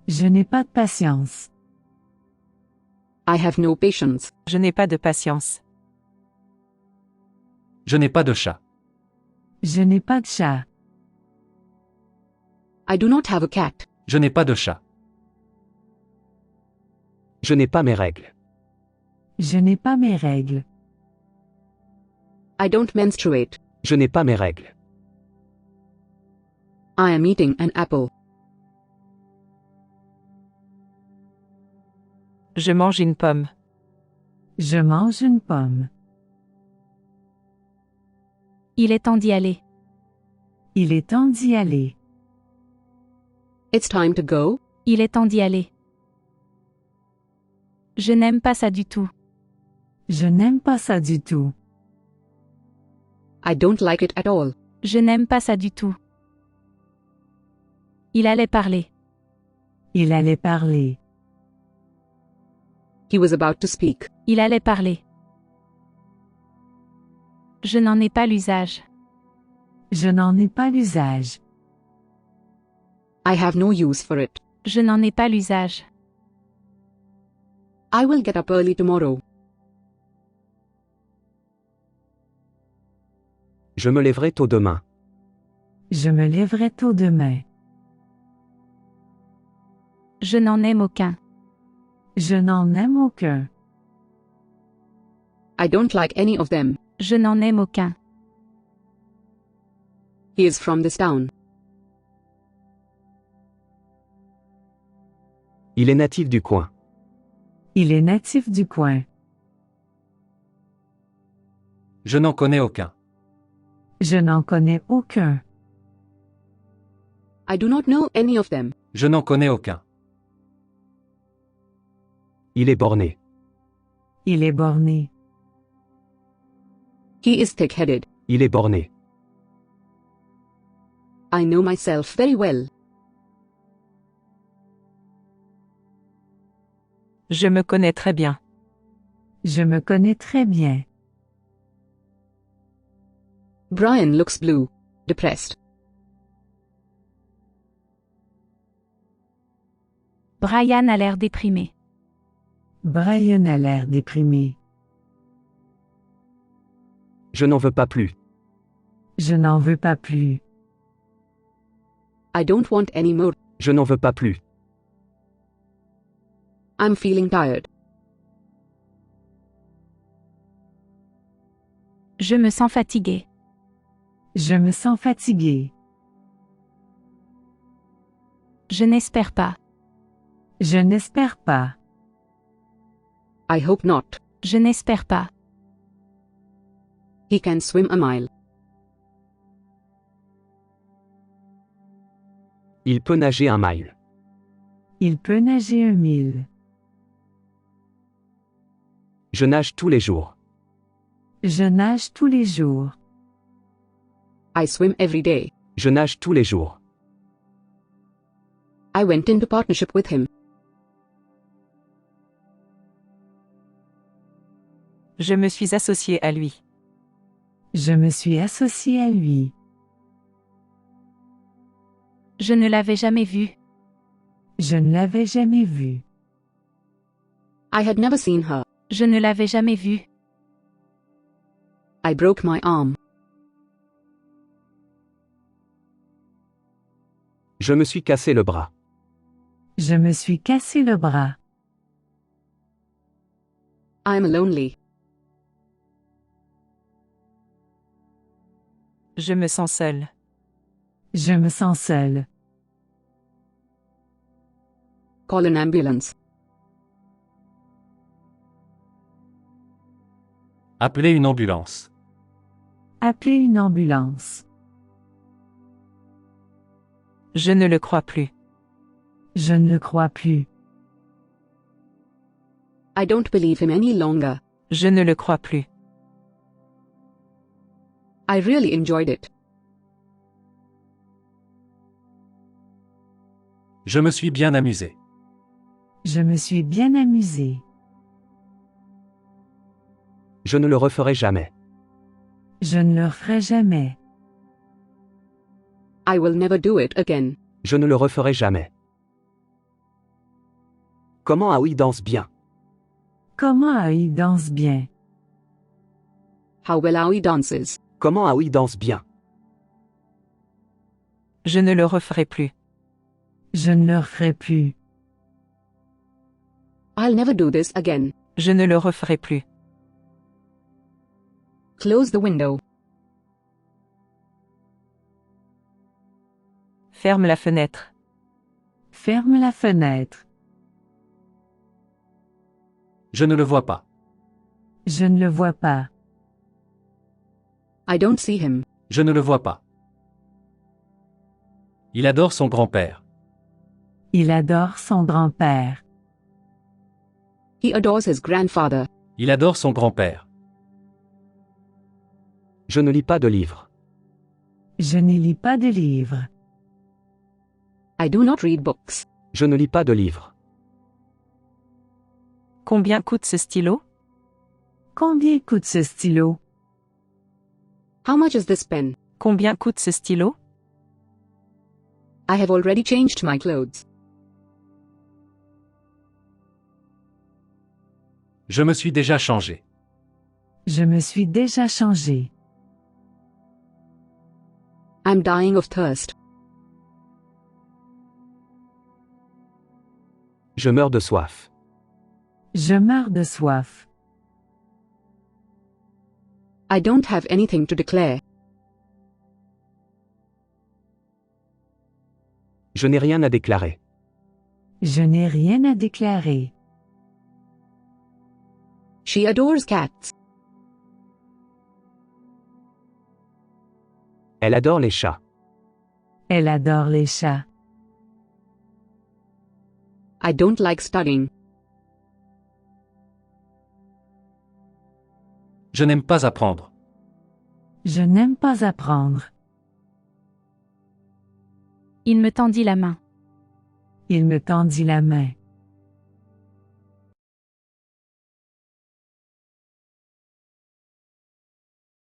Je n'ai pas de patience. I have no patience. Je n'ai pas de patience. Je n'ai pas de chat. Je n'ai pas de chat. I do not have a cat. Je n'ai pas de chat. Je n'ai pas mes règles. Je n'ai pas mes règles. I don't menstruate. Je n'ai pas mes règles. I am eating an apple. Je mange une pomme. Je mange une pomme. Il est temps d'y aller. Il est temps d'y aller. It's time to go. Il est temps d'y aller. Je n'aime pas ça du tout. Je n'aime pas ça du tout. I don't like it at all. Je n'aime pas ça du tout. Il allait parler. Il allait parler. He was about to speak. Il allait parler. Je n'en ai pas l'usage. Je n'en ai pas l'usage. I have no use for it. Je n'en ai pas l'usage. I will get up early tomorrow. Je me lèverai tôt demain. Je me lèverai tôt demain. Je n'en aime aucun. Je n'en aime aucun. I don't like any of them. Je n'en aime aucun. He is from this town. Il est natif du coin. Il est natif du coin. Je n'en connais aucun. Je n'en connais aucun. I do not know any of them. Je n'en connais aucun. Il est borné. Il est borné. He is thick-headed. Il est borné. I know myself very well. Je me connais très bien. Je me connais très bien. Brian looks blue, depressed. Brian a l'air déprimé. Brian a l'air déprimé. Je n'en veux pas plus. Je n'en veux pas plus. I don't want any more. Je n'en veux pas plus. I'm feeling tired. Je me sens fatigué. Je me sens fatigué. Je n'espère pas. Je n'espère pas. I hope not. Je n'espère pas. He can swim a mile. Il peut nager un mile. Il peut nager 1 mille. Je nage tous les jours. Je nage tous les jours. I swim every day. Je nage tous les jours. I went into partnership with him. Je me suis associé à lui. Je me suis associé à lui. Je ne l'avais jamais vu. Je ne l'avais jamais vu. I had never seen her. Je ne l'avais jamais vu. I broke my arm. Je me suis cassé le bras. Je me suis cassé le bras. I'm lonely. Je me sens seul. Je me sens seul. Call an ambulance. Appelez une ambulance. Appelez une ambulance. Je ne le crois plus. Je ne le crois plus. I don't believe him any longer. Je ne le crois plus. I really enjoyed it. Je me suis bien amusé. Je me suis bien amusé. Je ne le referai jamais. Je ne le referai jamais. I will never do it again. Je ne le referai jamais. Comment Aoi danse bien. Comment Aoi danse bien. How well Aoi dances. Comment Aoi danse bien. Je ne le referai plus. Je ne le referai plus. I'll never do this again. Je ne le referai plus. Close the window. Ferme la fenêtre. Ferme la fenêtre. Je ne le vois pas. Je ne le vois pas. I don't see him. Je ne le vois pas. Il adore son grand-père. Il adore son grand-père. He adores his grandfather. Il adore son grand-père. Je ne lis pas de livres. Je ne lis pas de livres. I do not read books. Je ne lis pas de livres. Combien coûte ce stylo? Combien coûte ce stylo? How much is this pen? Combien coûte ce stylo? I have already changed my clothes. Je me suis déjà changé. Je me suis déjà changé. I'm dying of thirst. Je meurs de soif. Je meurs de soif. I don't have anything to declare. Je n'ai rien à déclarer. Je n'ai rien à déclarer. She adores cats. Elle adore les chats. Elle adore les chats. I don't like studying. Je n'aime pas apprendre. Je n'aime pas apprendre. Il me tendit la main. Il me tendit la main.